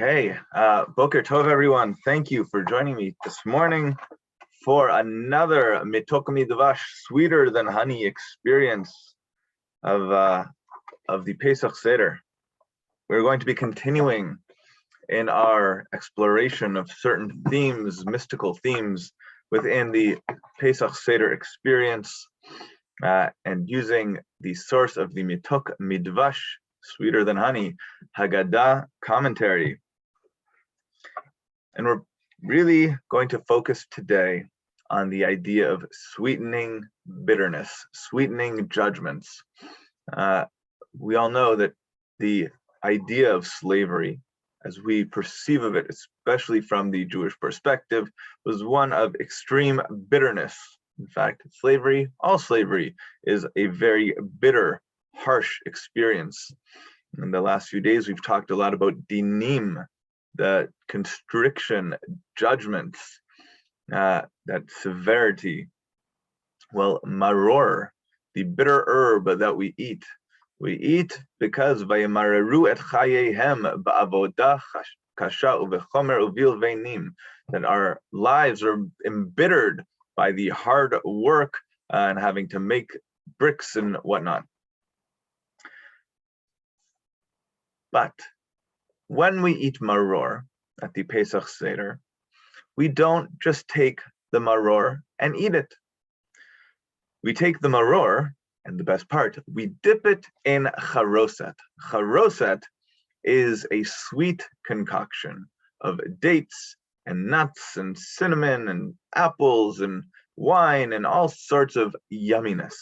Okay, Boker Tov, everyone. Thank you for joining me this morning for another Mitok Midvash, sweeter than honey experience of the Pesach Seder. We're going to be continuing in our exploration of certain themes, mystical themes within the Pesach Seder experience, and using the source of the Mitok Midvash, sweeter than honey, Haggadah commentary. And we're really going to focus today on the idea of sweetening bitterness, sweetening judgments. We all know that the idea of slavery, as we perceive of it, especially from the Jewish perspective, was one of extreme bitterness. In fact, all slavery is a very bitter, harsh experience. In the last few days, we've talked a lot about dinim, the constriction, judgments, that severity. Well, maror, the bitter herb that we eat because vayamareru et chayehem ba'avodah kasha uvechomer uvil veinim, that our lives are embittered by the hard work and having to make bricks and whatnot. But when we eat maror at the Pesach Seder, we don't just take the maror and eat it. We take the maror, and the best part, we dip it in charoset. Charoset is a sweet concoction of dates and nuts and cinnamon and apples and wine and all sorts of yumminess.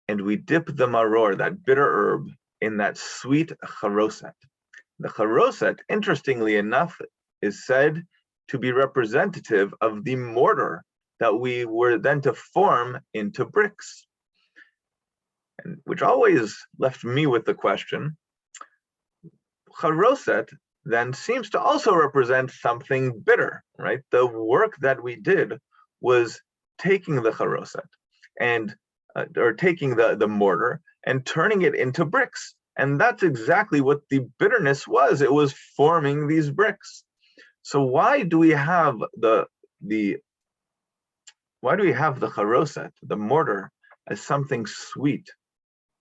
And we dip the maror, that bitter herb, in that sweet charoset. The charoset, interestingly enough, is said to be representative of the mortar that we were then to form into bricks. And which always left me with the question, charoset then seems to also represent something bitter, right? The work that we did was taking the charoset and or taking the mortar and turning it into bricks. And that's exactly what the bitterness was. It was forming these bricks. So why do we have the charoset, the mortar, as something sweet?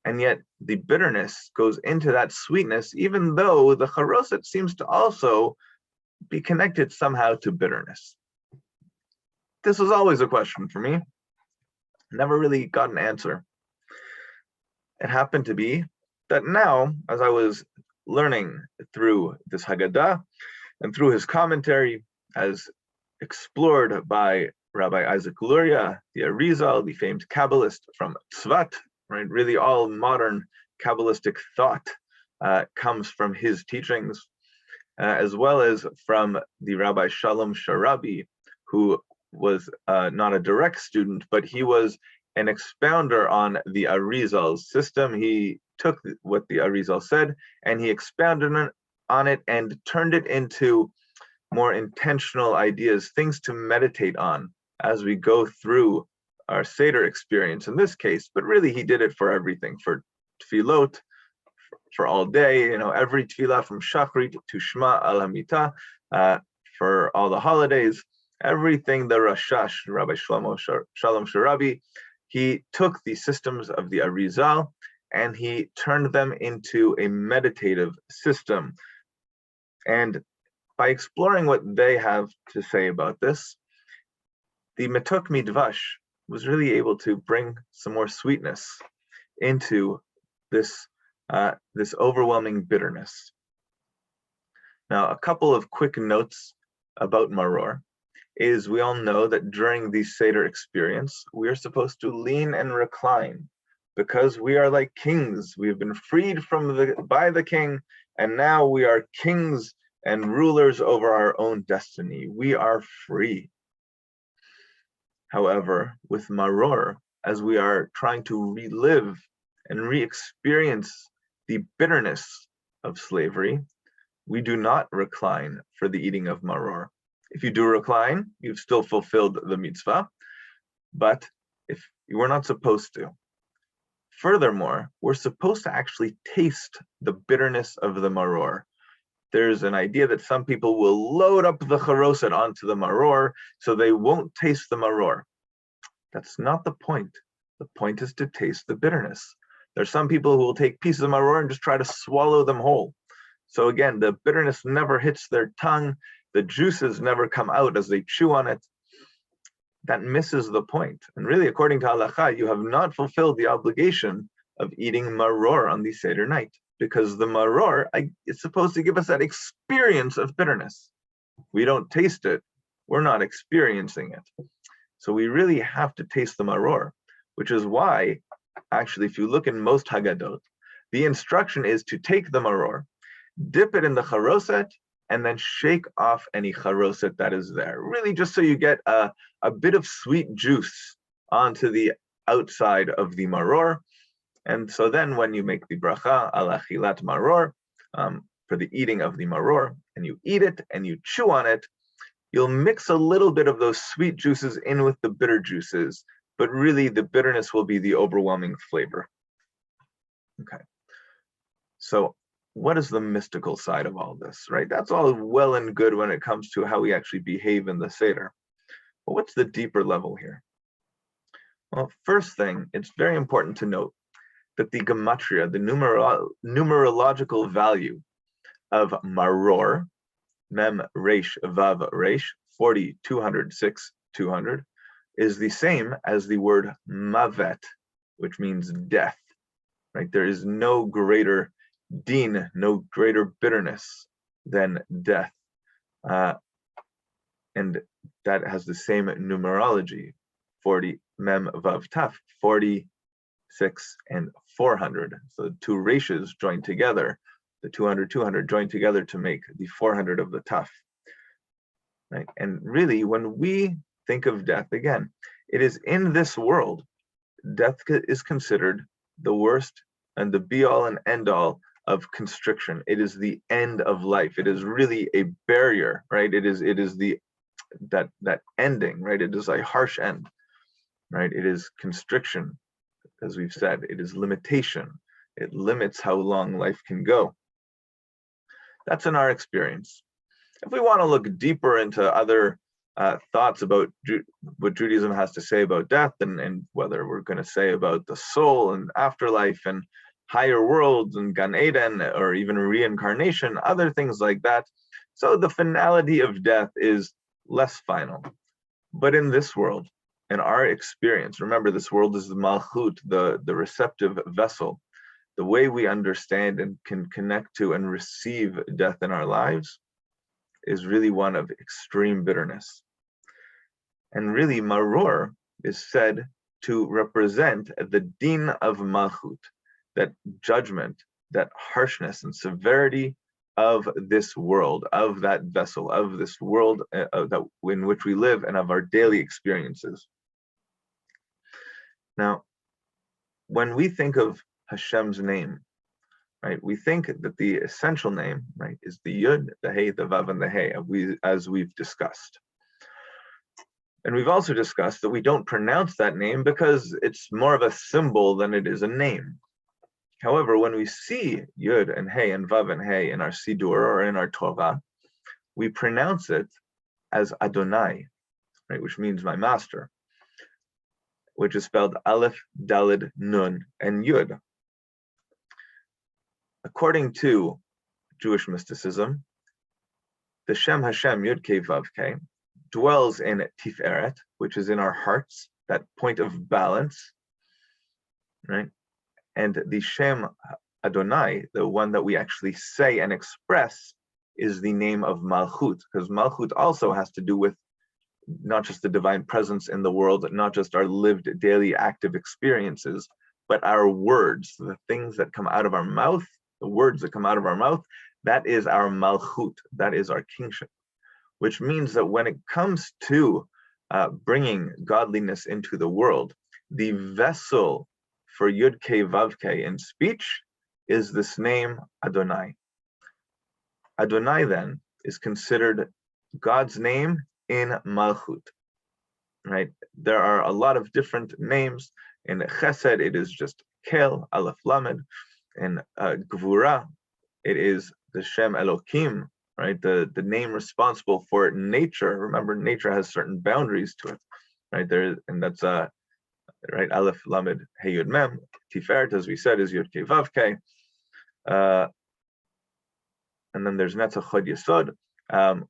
And yet the bitterness goes into that sweetness, even though the charoset seems to also be connected somehow to bitterness. This was always a question for me. Never really got an answer. It happened to be that now, as I was learning through this Haggadah and through his commentary, as explored by Rabbi Isaac Luria, the Arizal, the famed Kabbalist from Tzvat, right? Really all modern Kabbalistic thought comes from his teachings, as well as from the Rabbi Shalom Sharabi, who was not a direct student, but he was an expounder on the Arizal's system. He took what the Arizal said and he expounded on it and turned it into more intentional ideas, things to meditate on as we go through our Seder experience in this case. But really, he did it for everything, for tefillot, for all day, every tefillah from Shachrit to Shema al Hamita, for all the holidays, everything. The Rashash, Rabbi Shalom Sharabi, he took the systems of the Arizal and he turned them into a meditative system. And by exploring what they have to say about this, the Mitok Midvash was really able to bring some more sweetness into this overwhelming bitterness. Now, a couple of quick notes about maror is we all know that during the Seder experience, we are supposed to lean and recline because we are like kings. We have been freed by the king, and now we are kings and rulers over our own destiny. We are free. However, with maror, as we are trying to relive and re-experience the bitterness of slavery, we do not recline for the eating of maror. If you do recline, you've still fulfilled the mitzvah, but if you were not supposed to. Furthermore, we're supposed to actually taste the bitterness of the maror. there's an idea that some people will load up the charoset onto the maror so they won't taste the maror. That's not the point. The point is to taste the bitterness. There's some people who will take pieces of maror and just try to swallow them whole. So again, the bitterness never hits their tongue. The juices never come out as they chew on it. That misses the point. And really, according to halacha, you have not fulfilled the obligation of eating maror on the Seder night, because the maror is supposed to give us that experience of bitterness. We don't taste it, we're not experiencing it. So we really have to taste the maror, which is why, actually, if you look in most Haggadot, the instruction is to take the maror, dip it in the charoset, and then shake off any charoset that is there. Really just so you get a bit of sweet juice onto the outside of the maror. And so then when you make the bracha al achilat maror, for the eating of the maror, and you eat it and you chew on it, you'll mix a little bit of those sweet juices in with the bitter juices, but really the bitterness will be the overwhelming flavor. Okay. So what is the mystical side of all this, right? That's all well and good when it comes to how we actually behave in the Seder. But what's the deeper level here? Well, first thing, it's very important to note that the gematria, the numerological value of maror, mem resh vav resh, 40, 206, 200, is the same as the word mavet, which means death, right? There is no greater din, no greater bitterness than death. And that has the same numerology, 40, mem vav taf, 46 and 400. So the two ratios joined together, the 200, 200 joined together to make the 400 of the taf. Right? And really, when we think of death, again, it is in this world, death is considered the worst and the be-all and end-all of constriction. It is the end of life. It is really a barrier, right? It is that ending, right? It is a harsh end, right? It is constriction, as we've said. It is limitation. It limits how long life can go. That's in our experience. If we want to look deeper into other thoughts about what Judaism has to say about death, and whether we're going to say about the soul and afterlife and higher worlds and Gan Eden, or even reincarnation, other things like that. So the finality of death is less final. But in this world, in our experience, remember, this world is the malchut, the receptive vessel. The way we understand and can connect to and receive death in our lives is really one of extreme bitterness. And really, maror is said to represent the din of malchut, that judgment, that harshness and severity of this world, of that vessel, of this world in which we live, and of our daily experiences. Now, when we think of Hashem's name, right, we think that the essential name, right, is the Yud, the Hey, the Vav, and the Hey, as we've discussed. And we've also discussed that we don't pronounce that name because it's more of a symbol than it is a name. However, when we see Yud and Hey and Vav and Hey in our Sidur or in our Torah, we pronounce it as Adonai, right, which means my master, which is spelled Aleph, Daled, Nun, and Yud. According to Jewish mysticism, the Shem Hashem Yud Kei Vav Kei dwells in Tiferet, which is in our hearts, that point of balance, right? And the Shem Adonai, the one that we actually say and express, is the name of Malchut, because Malchut also has to do with not just the divine presence in the world, not just our lived daily active experiences, but our words, the things that come out of our mouth, the words that come out of our mouth, that is our Malchut, that is our kingship. Which means that when it comes to bringing godliness into the world, the vessel for Yud Kei Vav Kei in speech is this name Adonai. Adonai then is considered God's name in Malchut, right? There are a lot of different names. In Chesed, it is just Kel, Aleph Lamed. In Gvura, it is the Shem Elokim, right? The name responsible for nature. Remember, nature has certain boundaries to it, right? There, and that's right, Aleph Lamed Hey Yud Mem. Tiferet, as we said, is Yud Kei Vav Kei. And then there's Netzach Chod Yesod.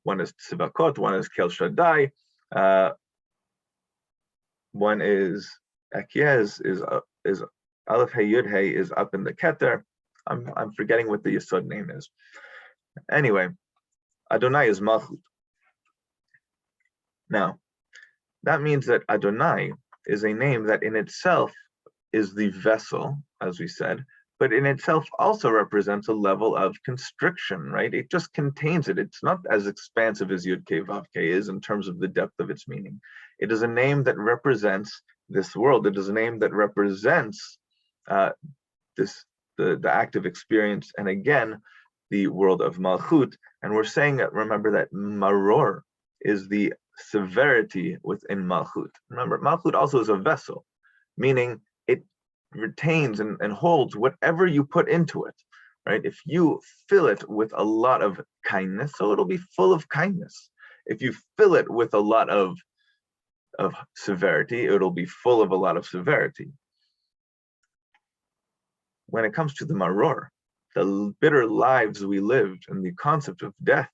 One is Tzivakot, one is Kel Shaddai. One is Akiez, is Aleph Hey Yud Hey is up in the Keter. I'm forgetting what the Yesod name is. Anyway, Adonai is Malchut. Now, that means that Adonai is a name that in itself is the vessel, as we said, but in itself also represents a level of constriction, right? It just contains it. It's not as expansive as Yud Kei Vav Kei is in terms of the depth of its meaning. It is a name that represents this world. It is a name that represents the active experience, and again, the world of Malchut. And we're saying that, remember that Maror is the severity within Malchut. Remember, Malchut also is a vessel, meaning it retains and holds whatever you put into it, right? If you fill it with a lot of kindness, so it'll be full of kindness. If you fill it with a lot of severity, it'll be full of a lot of severity. When it comes to the Maror, the bitter lives we lived and the concept of death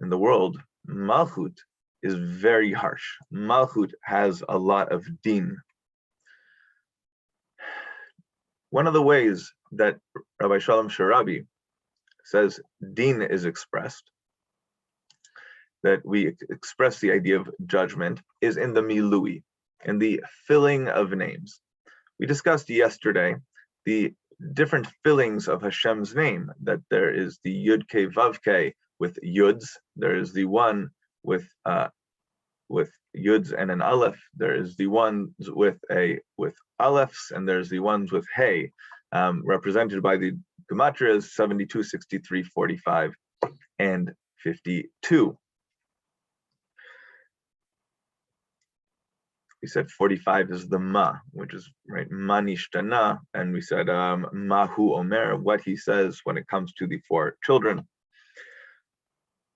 in the world, Malchut is very harsh. Malchut has a lot of din. One of the ways that Rabbi Shalom Sharabi says din is expressed, that we express the idea of judgment, is in the milui, in the filling of names. We discussed yesterday the different fillings of Hashem's name, that there is the Yud Kei Vav Kei with Yuds, there is the one with Yuds and an Aleph, there is the ones with Alephs, and there's the ones with Hey, represented by the Gematrias 72, 63, 45, and 52. We said 45 is the Ma, which is right, Manishtana, and we said Mahu Omer, what he says when it comes to the four children.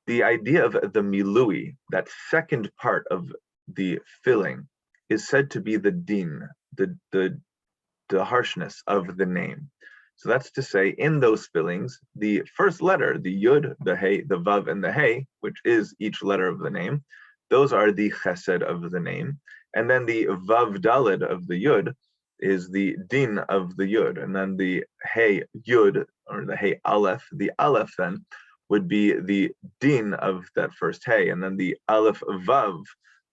The idea of the milui, that second part of the filling, is said to be the din, the harshness of the name. So that's to say, in those fillings, the first letter, the Yud, the Hey, the Vav, and the Hey, which is each letter of the name, those are the chesed of the name. And then the Vav Daled of the Yud is the din of the Yud. And then the Hey Yud, or the Hey Aleph, the Aleph then would be the din of that first Hey. And then the Aleph Vav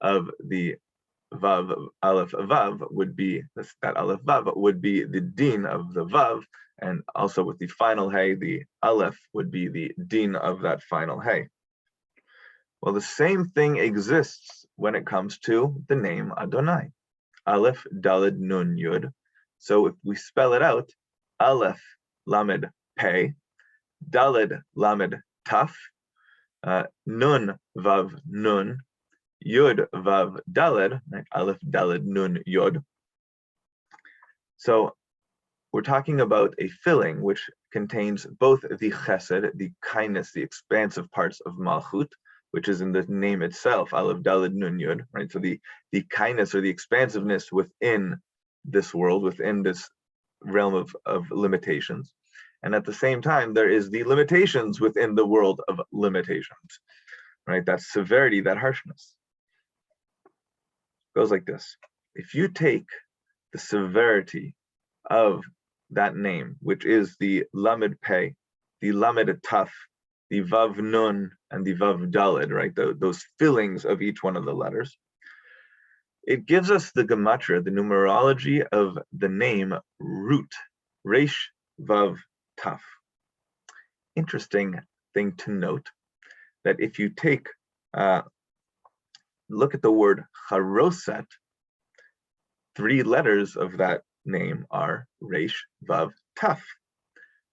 of the Vav, Aleph Vav would be, that Aleph Vav would be the din of the Vav. And also with the final Hey, the Aleph would be the din of that final Hey. Well, the same thing exists when it comes to the name Adonai. Aleph, Daled, Nun, Yud. So if we spell it out, Aleph, Lamed, Pei, Daled, Lamed, Taf, Nun, Vav, Nun, Yud, Vav, Daled, right? Aleph, Daled, Nun, Yod. So we're talking about a filling which contains both the chesed, the kindness, the expansive parts of Malchut, which is in the name itself, Aleph, Daled, Nun, Yud, right? So the kindness or the expansiveness within this world, within this realm of limitations. And at the same time, there is the limitations within the world of limitations, right? That severity, that harshness. It goes like this. If you take the severity of that name, which is the Lamed Pei, the Lamed Taf, the Vav Nun, and the Vav Daled, right? Those fillings of each one of the letters. It gives us the gematria, the numerology of the name root, Resh Vav Taf. Interesting thing to note that if you take, look at the word Charoset, 3 letters of that name are Resh Vav Taf.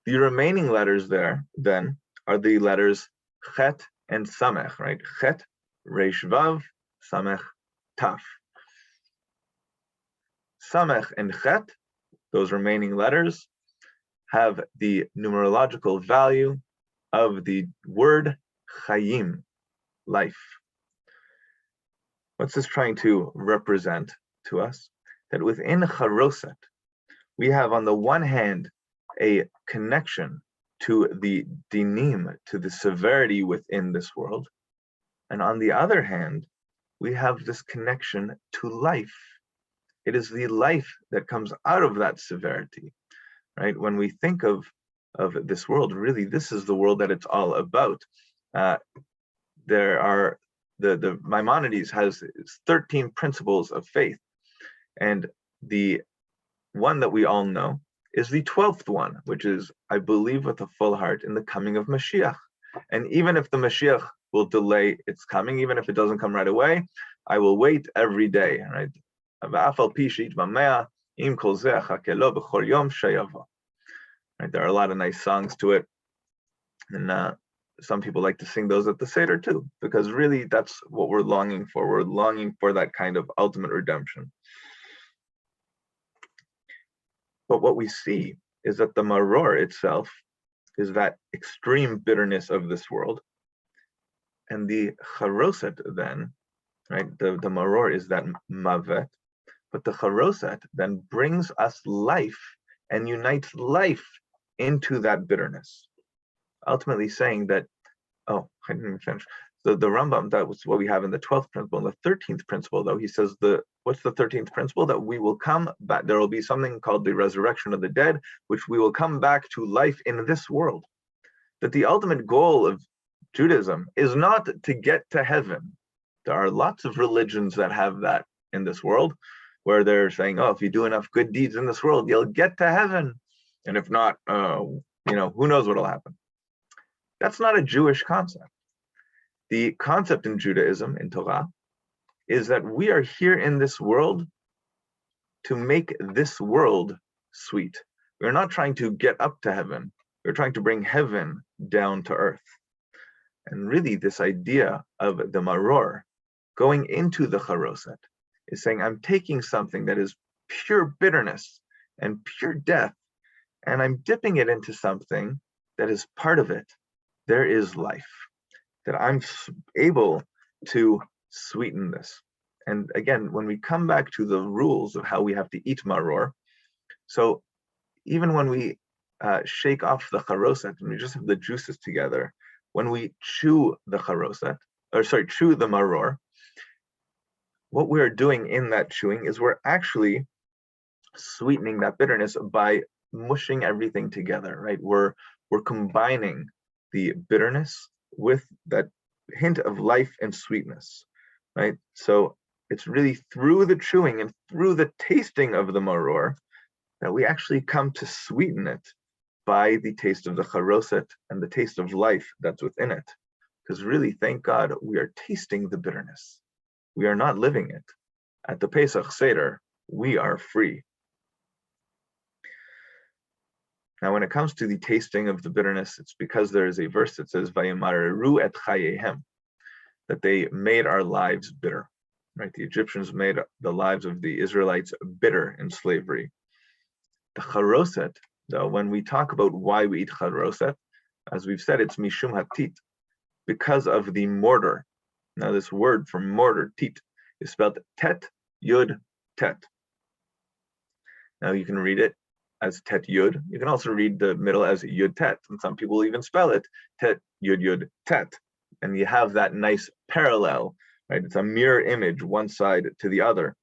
The remaining letters there then are the letters Chet and Samech, right? Chet, Resh Vav, Samech, Taf. Samech and Chet, those remaining letters, have the numerological value of the word chayim, life. What's this trying to represent to us? That within charoset, we have on the one hand a connection to the dinim, to the severity within this world. And on the other hand, we have this connection to life. It is the life that comes out of that severity, right? When we think of this world, really, this is the world that it's all about. There are, the Maimonides has 13 principles of faith. And the one that we all know is the 12th one, which is, I believe with a full heart in the coming of Mashiach. And even if the Mashiach will delay its coming, even if it doesn't come right away, I will wait every day, right? Right, there are a lot of nice songs to it. And some people like to sing those at the Seder too, because really that's what we're longing for. We're longing for that kind of ultimate redemption. But what we see is that the maror itself is that extreme bitterness of this world. And the charoset then, right, the maror is that mavet, but the charoset then brings us life and unites life into that bitterness. Ultimately saying that, oh, I didn't even finish. The Rambam, that was what we have in the 12th principle. In the 13th principle, though, he says, what's the 13th principle? That we will come back, there will be something called the resurrection of the dead, which we will come back to life in this world. That the ultimate goal of Judaism is not to get to heaven. There are lots of religions that have that in this world, where they're saying, oh, if you do enough good deeds in this world, you'll get to heaven. And if not, who knows what'll happen. That's not a Jewish concept. The concept in Judaism, in Torah, is that we are here in this world to make this world sweet. We're not trying to get up to heaven. We're trying to bring heaven down to earth. And really, this idea of the maror going into the charoset is saying, I'm taking something that is pure bitterness and pure death, and I'm dipping it into something that is part of it. There is life, that I'm able to sweeten this. And again, when we come back to the rules of how we have to eat maror, so even when we shake off the charoset and we just have the juices together, when we chew the chew the maror, what we're doing in that chewing is we're actually sweetening that bitterness by mushing everything together, right? We're combining the bitterness with that hint of life and sweetness, right? So it's really through the chewing and through the tasting of the maror that we actually come to sweeten it by the taste of the charoset and the taste of life that's within it. Because really, thank God, we are tasting the bitterness. We are not living it. At the Pesach Seder, we are free. Now, when it comes to the tasting of the bitterness, it's because there is a verse that says, "Vayamareru et chayehem," that they made our lives bitter. Right? The Egyptians made the lives of the Israelites bitter in slavery. The charoset, though, when we talk about why we eat charoset, as we've said, it's mishum hatit, because of the mortar. Now, this word for mortar, tit, is spelled tet, yud, tet. Now, you can read it as tet yud. You can also read the middle as yud tet, and some people even spell it tet yud yud tet. And you have that nice parallel, right? It's a mirror image, one side to the other.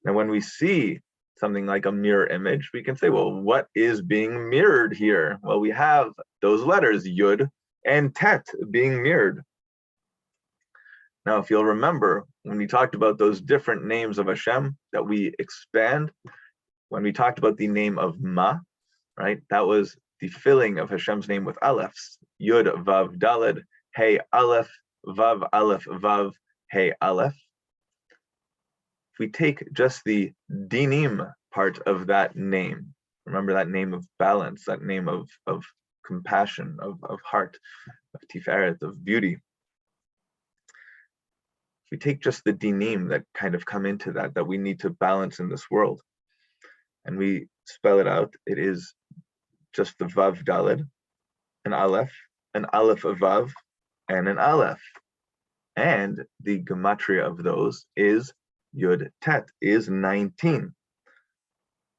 Now, when we see something like a mirror image, we can say, well, what is being mirrored here? Well, we have those letters, yud and tet, being mirrored. Now, if you'll remember, when we talked about those different names of Hashem that we expand, when we talked about the name of Ma, right, that was the filling of Hashem's name with alephs, Yud, Vav, Daled, Hey, Aleph, Vav, Aleph, Vav, Hey, Aleph. If we take just the dinim part of that name, remember that name of balance, that name of compassion, of heart, of tiferet, of beauty. If we take just the dinim that kind of come into that we need to balance in this world, and we spell it out, it is just the Vav Daled, an Aleph, an aleph, a vav, and an aleph. And the gematria of those is yud tet, is 19.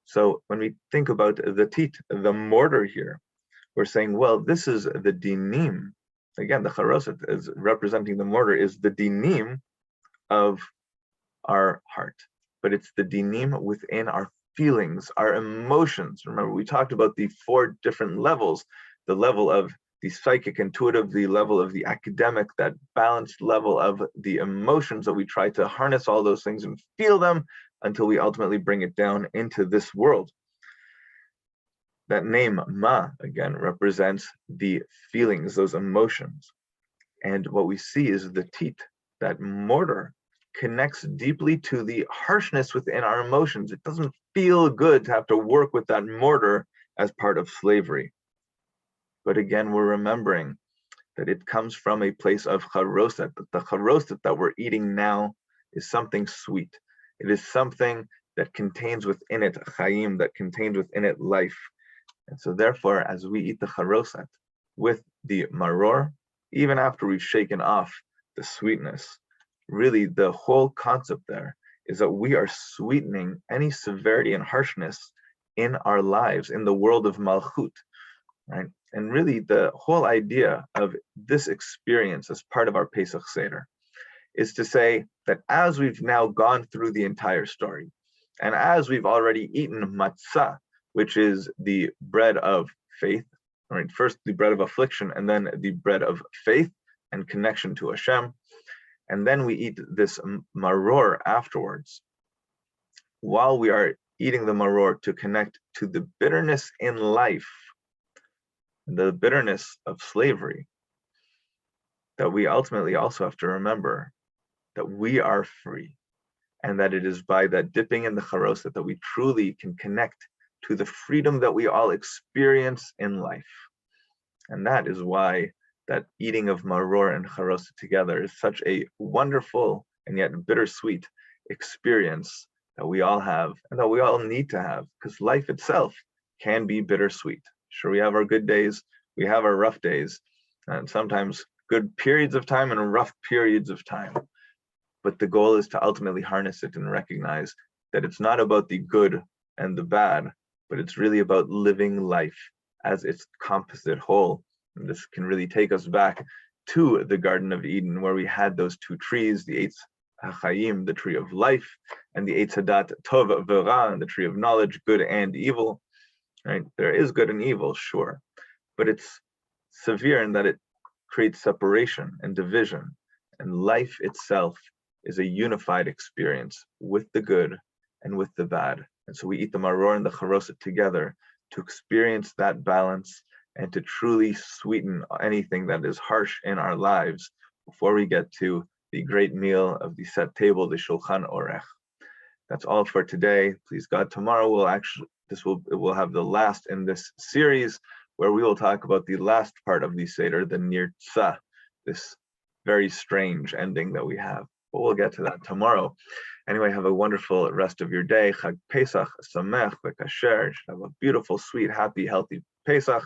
So when we think about the tit, the mortar here, we're saying, well, this is the dinim. Again, the charoset is representing the mortar, is the dinim of our heart, but it's the dinim within our feelings, our emotions. Remember, we talked about the 4 different levels, the level of the psychic, intuitive, the level of the academic, that balanced level of the emotions that we try to harness all those things and feel them until we ultimately bring it down into this world. That name, Ma, again, represents the feelings, those emotions. And what we see is the tit, that mortar, connects deeply to the harshness within our emotions. It doesn't feel good to have to work with that mortar as part of slavery. But again, we're remembering that it comes from a place of charoset, that the charoset that we're eating now is something sweet. It is something that contains within it chayim, that contains within it life. And so therefore, as we eat the charoset with the maror, even after we've shaken off the sweetness, really the whole concept there is that we are sweetening any severity and harshness in our lives, in the world of malchut, right? And really the whole idea of this experience as part of our Pesach Seder is to say that as we've now gone through the entire story, and as we've already eaten matzah, which is the bread of faith, right? First the bread of affliction, and then the bread of faith and connection to Hashem, and then we eat this maror afterwards. While we are eating the maror to connect to the bitterness in life, the bitterness of slavery, that we ultimately also have to remember that we are free, and that it is by that dipping in the charoset that we truly can connect to the freedom that we all experience in life. And that is why that eating of maror and charoset together is such a wonderful and yet bittersweet experience that we all have and that we all need to have, because life itself can be bittersweet. Sure, we have our good days, we have our rough days, and sometimes good periods of time and rough periods of time. But the goal is to ultimately harness it and recognize that it's not about the good and the bad, but it's really about living life as its composite whole. And this can really take us back to the Garden of Eden, where we had those 2 trees, the Eitz HaChaim, the tree of life, and the Eitz Hadat Tov V'Ra, the tree of knowledge, good and evil. Right? There is good and evil, sure, but it's severe in that it creates separation and division. And life itself is a unified experience with the good and with the bad. And so we eat the maror and the charoset together to experience that balance and to truly sweeten anything that is harsh in our lives before we get to the great meal of the set table, the Shulchan Orech. That's all for today. Please God, tomorrow we'll have the last in this series, where we will talk about the last part of the Seder, the Nirtzah, this very strange ending that we have. But we'll get to that tomorrow. Anyway, have a wonderful rest of your day. Chag Pesach Samech V'Kasher. Have a beautiful, sweet, happy, healthy Pesach.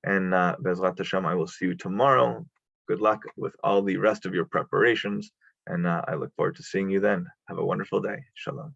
And Bezrat Hashem, I will see you tomorrow. Good luck with all the rest of your preparations. And I look forward to seeing you then. Have a wonderful day. Shalom.